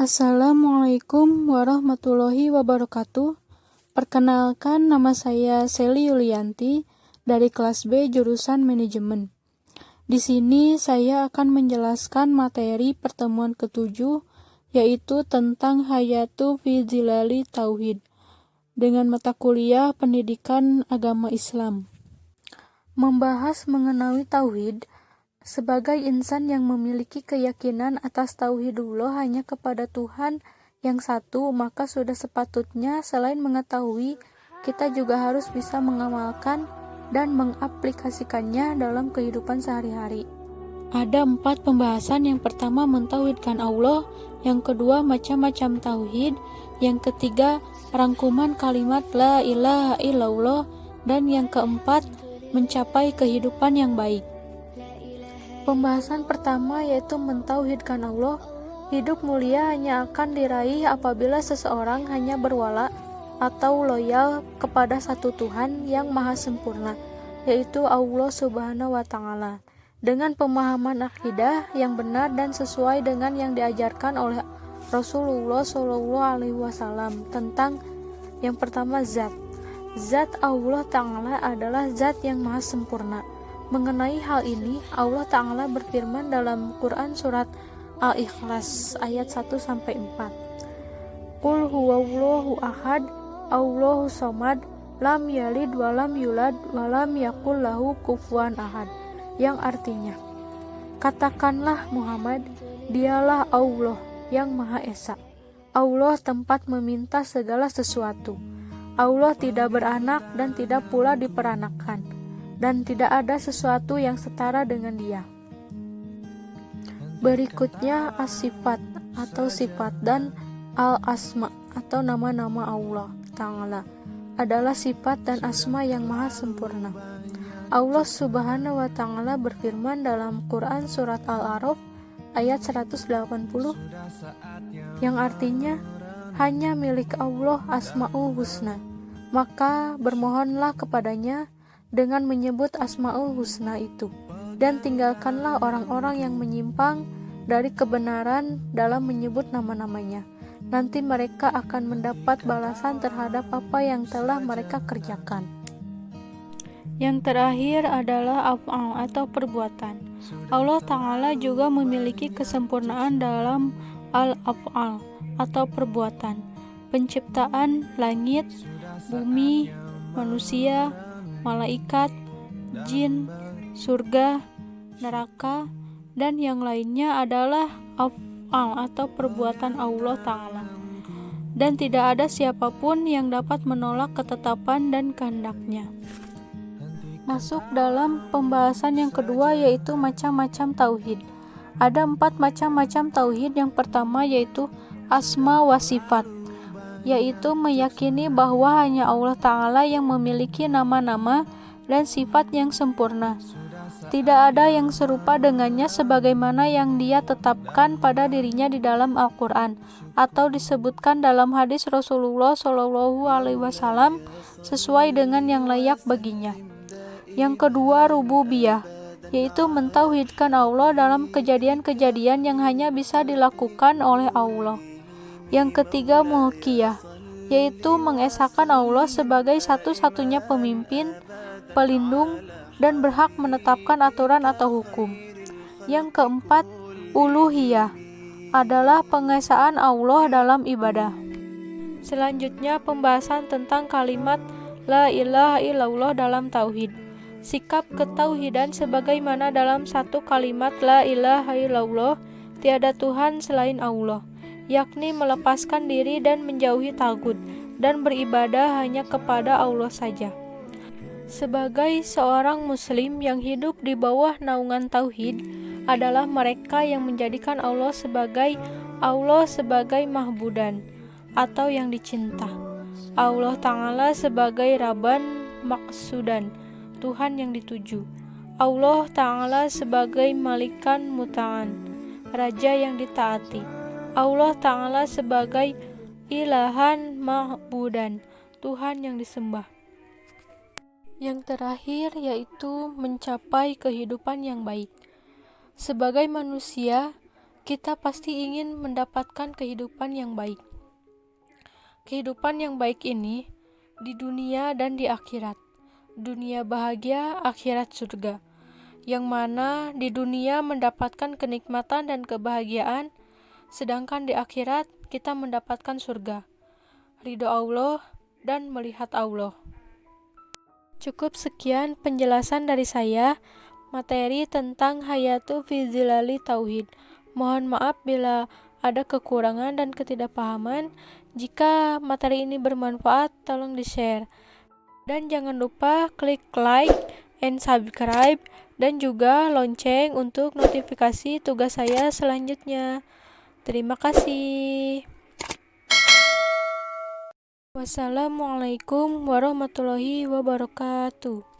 Assalamualaikum warahmatullahi wabarakatuh. Perkenalkan, nama saya Seli Yulianti dari kelas B jurusan manajemen. Di sini saya akan menjelaskan materi pertemuan ke-7, yaitu tentang Hayatu fi Zilali Tauhid dengan mata kuliah Pendidikan Agama Islam. Membahas mengenai tauhid, sebagai insan yang memiliki keyakinan atas tauhidullah hanya kepada Tuhan yang satu, maka sudah sepatutnya selain mengetahui, kita juga harus bisa mengamalkan dan mengaplikasikannya dalam kehidupan sehari-hari. Ada 4 pembahasan. Yang pertama, mentauhidkan Allah. Yang kedua, macam-macam tauhid. Yang ketiga, rangkuman kalimat la ilaha illallah. Dan yang keempat, mencapai kehidupan yang baik. Pembahasan pertama yaitu mentauhidkan Allah. Hidup mulia hanya akan diraih apabila seseorang hanya berwala atau loyal kepada satu Tuhan yang maha sempurna, yaitu Allah Subhanahu wa Ta'ala, dengan pemahaman akidah yang benar dan sesuai dengan yang diajarkan oleh Rasulullah SAW tentang yang pertama zat. Zat Allah Ta'ala adalah zat yang maha sempurna. Mengenai hal ini, Allah Ta'ala berfirman dalam Quran surat Al-Ikhlas ayat 1-4. Qul huwallahu ahad, Allahu somad, lam yalid walam yulad, walam yakul lahu kufuwan ahad. Yang artinya, katakanlah Muhammad, dialah Allah yang Maha Esa. Allah tempat meminta segala sesuatu. Allah tidak beranak dan tidak pula diperanakan, dan tidak ada sesuatu yang setara dengan Dia. Berikutnya as-sifat atau sifat dan al-asma atau nama-nama Allah Ta'ala adalah sifat dan asma yang maha sempurna. Allah Subhanahu wa Ta'ala berfirman dalam Quran surat Al-A'raf ayat 180 yang artinya, hanya milik Allah asma'ul husna, maka bermohonlah kepadanya dengan menyebut asma'ul husna itu, dan tinggalkanlah orang-orang yang menyimpang dari kebenaran dalam menyebut nama-namanya. Nanti mereka akan mendapat balasan terhadap apa yang telah mereka kerjakan. Yang terakhir adalah af'al atau perbuatan. Allah Ta'ala juga memiliki kesempurnaan dalam al-af'al atau perbuatan. Penciptaan langit, bumi, manusia, malaikat, jin, surga, neraka, dan yang lainnya adalah af'al atau perbuatan Allah Ta'ala. Dan tidak ada siapapun yang dapat menolak ketetapan dan kehendaknya. Masuk dalam pembahasan yang kedua yaitu macam-macam tauhid. Ada 4 macam-macam tauhid. Yang pertama yaitu asma wa sifat, yaitu meyakini bahwa hanya Allah Ta'ala yang memiliki nama-nama dan sifat yang sempurna. Tidak ada yang serupa dengannya sebagaimana yang Dia tetapkan pada dirinya di dalam Al-Quran atau disebutkan dalam hadis Rasulullah SAW sesuai dengan yang layak baginya. Yang kedua rububiyah, yaitu mentauhidkan Allah dalam kejadian-kejadian yang hanya bisa dilakukan oleh Allah. Yang ketiga mulkiyah, yaitu mengesahkan Allah sebagai satu-satunya pemimpin, pelindung, dan berhak menetapkan aturan atau hukum. Yang keempat, uluhiyah, adalah pengesaan Allah dalam ibadah. Selanjutnya pembahasan tentang kalimat la ilaha illallah dalam tauhid. Sikap ketauhidan sebagaimana dalam satu kalimat la ilaha illallah, tiada Tuhan selain Allah, yakni melepaskan diri dan menjauhi tagut, dan beribadah hanya kepada Allah saja. Sebagai seorang muslim yang hidup di bawah naungan tauhid adalah mereka yang menjadikan Allah sebagai mahbudan atau yang dicinta, Allah Ta'ala sebagai Rabban maksudan, Tuhan yang dituju, Allah Ta'ala sebagai Malikan Muta'an, Raja yang ditaati, Allah Ta'ala sebagai Ilahan Ma'budan, Tuhan yang disembah. Yang terakhir yaitu mencapai kehidupan yang baik. Sebagai manusia, kita pasti ingin mendapatkan kehidupan yang baik. Kehidupan yang baik ini di dunia dan di akhirat. Dunia bahagia, akhirat surga. Yang mana di dunia mendapatkan kenikmatan dan kebahagiaan, sedangkan di akhirat kita mendapatkan surga, ridho Allah dan melihat Allah. Cukup sekian penjelasan dari saya, materi tentang Hayatu fi Zilali Tauhid. Mohon maaf bila ada kekurangan dan ketidakpahaman. Jika materi ini bermanfaat, tolong di-share. Dan jangan lupa klik like and subscribe dan juga lonceng untuk notifikasi tugas saya selanjutnya. Terima kasih. Wassalamualaikum warahmatullahi wabarakatuh.